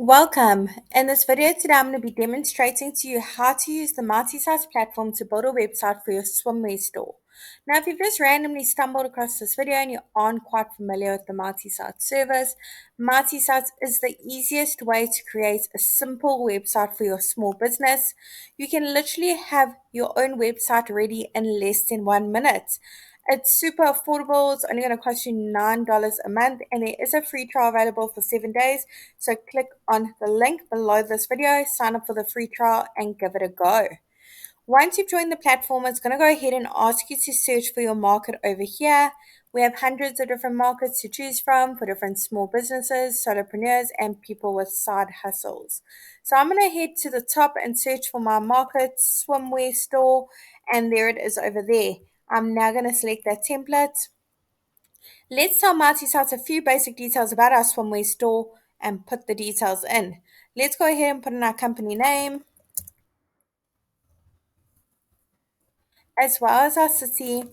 Welcome. In this video today, I'm going to be demonstrating to you how to use the multi-site platform to build a website for your swimwear store. Now, if you've just randomly stumbled across this video and you aren't quite familiar with the multi-site service, multi-sites is the easiest way to create a simple website for your small business. You can literally have your own website ready in less than 1 minute. It's super affordable. It's only going to cost you $9 a month, and there is a free trial available for 7 days. So click on the link below this video, sign up for the free trial, and give it a go. Once you've joined the platform, it's going to go ahead and ask you to search for your market over here. We have hundreds of different markets to choose from for different small businesses, solopreneurs, and people with side hustles. So I'm going to head to the top and search for my market, swimwear store, and there it is over there. I'm now going to select that template. Let's tell multi-sites a few basic details about our swimwear store and put the details in. Let's go ahead and put in our company name, as well as our city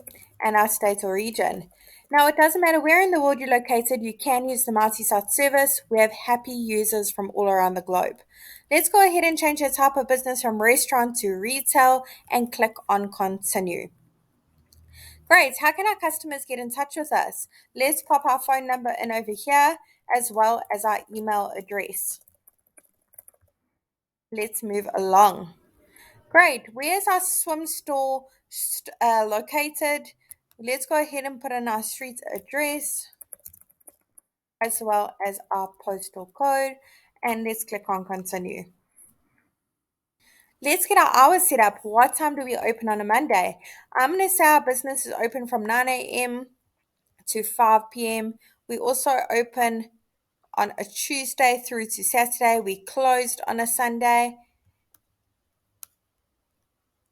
and our state or region. Now, it doesn't matter where in the world you're located, you can use the multi-site service. We have happy users from all around the globe. Let's go ahead and change the type of business from restaurant to retail and click on continue. Great. How can our customers get in touch with us? Let's pop our phone number in over here as well as our email address. Let's move along. Great. Where's our swim store located? Let's go ahead and put in our street address as well as our postal code, and let's click on continue. Let's get our hours set up. What time do we open on a Monday? I'm going to say our business is open from 9 a.m. to 5 p.m. We also open on a Tuesday through to Saturday. We closed on a Sunday.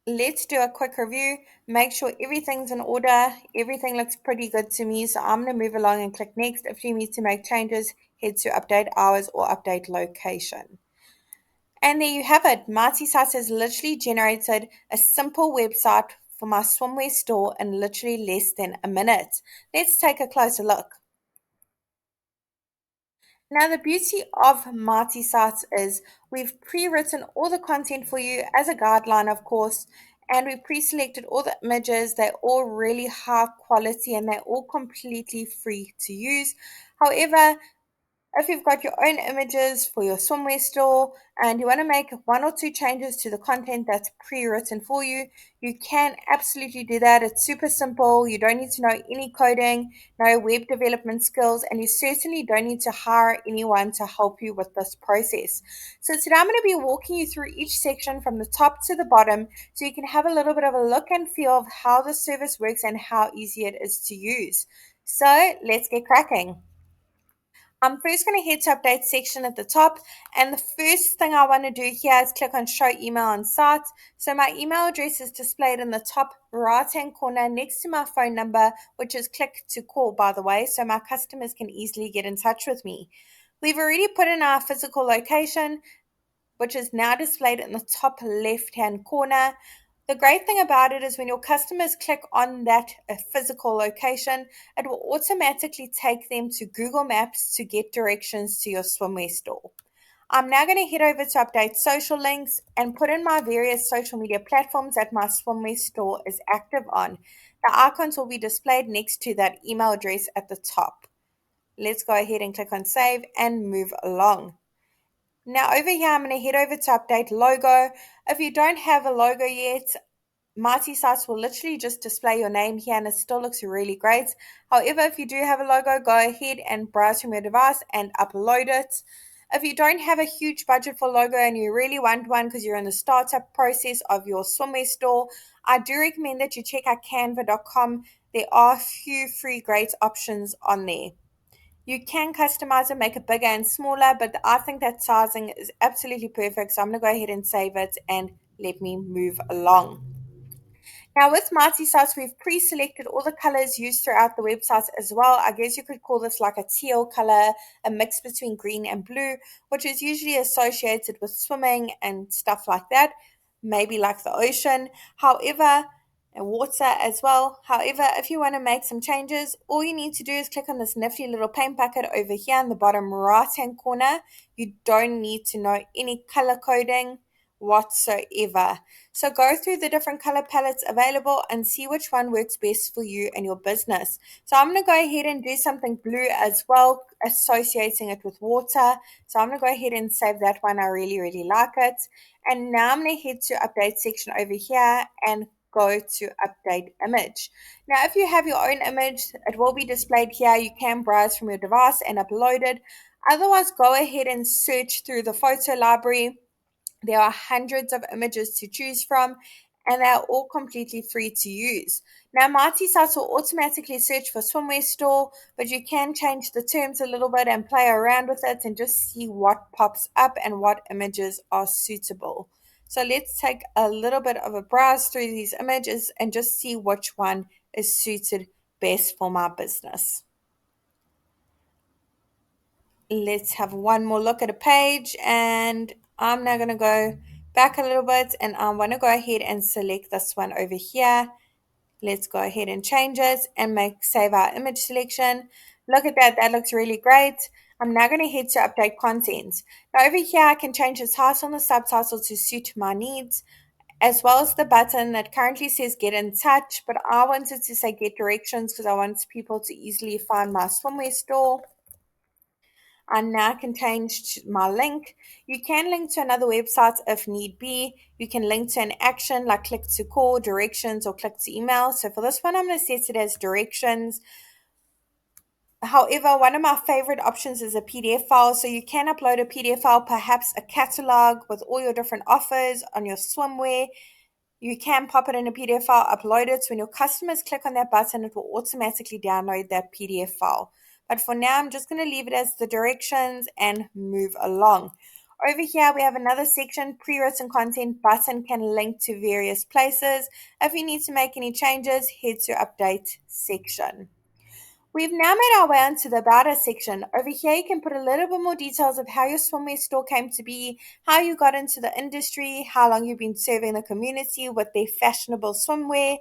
Let's do a quick review. Make sure everything's in order. Everything looks pretty good to me. So I'm going to move along and click next. If you need to make changes, head to update hours or update location. And there you have it. Multi-Site has literally generated a simple website for my swimwear store in literally less than a minute. Let's take a closer look. Now, the beauty of multi-sites is we've pre-written all the content for you as a guideline, of course, and we pre-selected all the images. They're all really high quality and they're all completely free to use. However, if you've got your own images for your swimwear store and you want to make one or two changes to the content that's pre-written for you, you can absolutely do that. It's super simple. You don't need to know any coding, no web development skills, and you certainly don't need to hire anyone to help you with this process. So today I'm going to be walking you through each section from the top to the bottom so you can have a little bit of a look and feel of how the service works and how easy it is to use. So let's get cracking. I'm first going to head to update section at the top, and the first thing I want to do here is click on show email on site. So my email address is displayed in the top right hand corner next to my phone number, which is click to call, by the way, so my customers can easily get in touch with me. We've already put in our physical location, which is now displayed in the top left hand corner. The great thing about it is when your customers click on that physical location, it will automatically take them to Google Maps to get directions to your swimwear store. I'm now going to head over to update social links and put in my various social media platforms that my swimwear store is active on. The icons will be displayed next to that email address at the top. Let's go ahead and click on save and move along. Now over here, I'm going to head over to update logo. If you don't have a logo yet, Mighty Sites will literally just display your name here and it still looks really great. However, if you do have a logo, go ahead and browse from your device and upload it. If you don't have a huge budget for logo and you really want one because you're in the startup process of your swimwear store, I do recommend that you check out canva.com. There are a few free great options on there. You can customize it, make it bigger and smaller, but I think that sizing is absolutely perfect. So I'm going to go ahead and save it and let me move along. Now with Mighty Sites, we've pre-selected all the colors used throughout the website as well. I guess you could call this like a teal color, a mix between green and blue, which is usually associated with swimming and stuff like that, maybe like the ocean. However, and water as well. However, if you want to make some changes, all you need to do is click on this nifty little paint bucket over here in the bottom right hand corner. You don't need to know any color coding whatsoever. So go through the different color palettes available and see which one works best for you and your business. So I'm going to go ahead and do something blue as well, associating it with water. So I'm going to go ahead and save that one. I really, really like it. And now I'm going to head to update section over here and go to update image. Now, if you have your own image, it will be displayed here. You can browse from your device and upload it. Otherwise, go ahead and search through the photo library. There are hundreds of images to choose from, and they're all completely free to use. Now, Mighty Sites will automatically search for swimwear store, but you can change the terms a little bit and play around with it and just see what pops up and what images are suitable. So let's take a little bit of a browse through these images and just see which one is suited best for my business. Let's have one more look at a page, and I'm now going to go back a little bit and I want to go ahead and select this one over here. Let's go ahead and change it and save our image selection. Look at that, that looks really great. I'm now going to head to update content. Now over here I can change the title and the subtitle to suit my needs, as well as the button that currently says get in touch, but I wanted to say get directions because I want people to easily find my swimwear store. I now can change my link. You can link to another website if need be. You can link to an action like click to call, directions, or click to email. So for this one, I'm going to set it as directions. However, one of my favorite options is a PDF file. So you can upload a PDF file, perhaps a catalog with all your different offers on your swimwear. You can pop it in a PDF file, upload it. So when your customers click on that button, it will automatically download that PDF file. But for now, I'm just going to leave it as the directions and move along. Over here, we have another section, pre-written content button can link to various places. If you need to make any changes, head to update section. We've now made our way onto the About Us section. Over here, you can put a little bit more details of how your swimwear store came to be, how you got into the industry, how long you've been serving the community with their fashionable swimwear,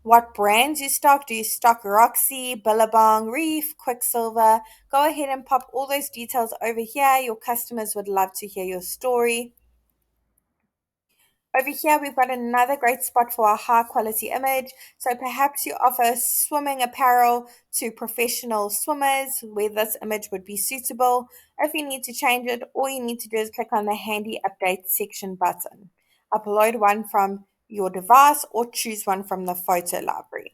what brands you stock. Do you stock Roxy, Billabong, Reef, Quicksilver? Go ahead and pop all those details over here. Your customers would love to hear your story. Over here, we've got another great spot for a high quality image. So perhaps you offer swimming apparel to professional swimmers where this image would be suitable. If you need to change it, all you need to do is click on the handy update section button. Upload one from your device or choose one from the photo library.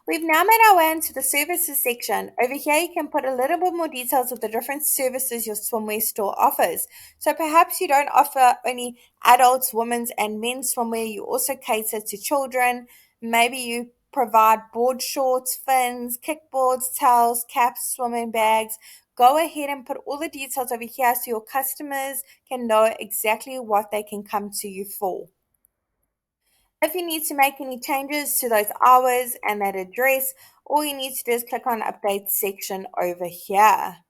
We've now made our way into the services section. Over here, you can put a little bit more details of the different services your swimwear store offers. So perhaps you don't offer only adults, women's, and men's swimwear. You also cater to children. Maybe you provide board shorts, fins, kickboards, towels, caps, swimming bags. Go ahead and put all the details over here so your customers can know exactly what they can come to you for. If you need to make any changes to those hours and that address, all you need to do is click on update section over here.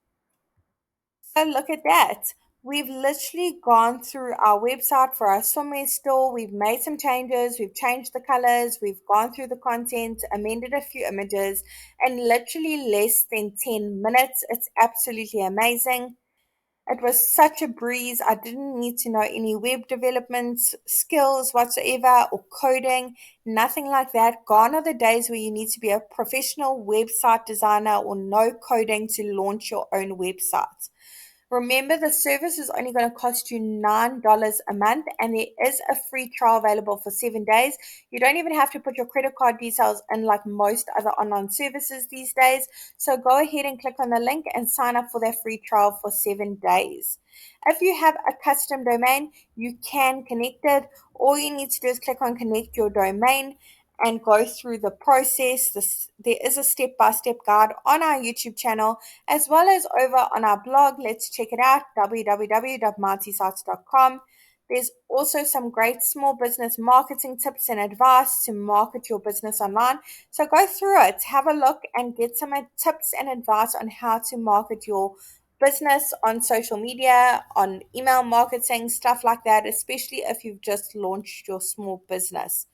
So look at that. We've literally gone through our website for our swimwear store. We've made some changes. We've changed the colors. We've gone through the content, amended a few images, and literally less than 10 minutes. It's absolutely amazing. It was such a breeze. I didn't need to know any web development skills whatsoever or coding, nothing like that. Gone are the days where you need to be a professional website designer or know coding to launch your own website. Remember, the service is only going to cost you $9 a month, and there is a free trial available for 7 days. You don't even have to put your credit card details in like most other online services these days. So go ahead and click on the link and sign up for that free trial for 7 days. If you have a custom domain, you can connect it. All you need to do is click on connect your domain and go through the process. There is a step-by-step guide on our YouTube channel as well as over on our blog. Let's check it out, www.martysites.com. There's also some great small business marketing tips and advice to market your business online. So go through it, have a look, and get some tips and advice on how to market your business on social media, on email marketing, stuff like that, especially if you've just launched your small business.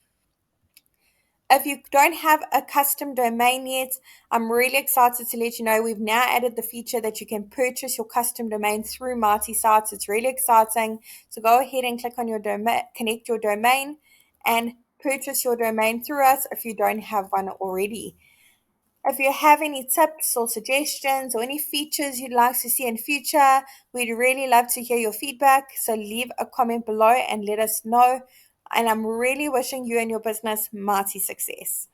If you don't have a custom domain yet, I'm really excited to let you know we've now added the feature that you can purchase your custom domain through Marty Sites. It's really exciting. So go ahead and click on your domain, connect your domain, and purchase your domain through us if you don't have one already. If you have any tips or suggestions or any features you'd like to see in future, we'd really love to hear your feedback. So leave a comment below and let us know. And I'm really wishing you and your business mighty success.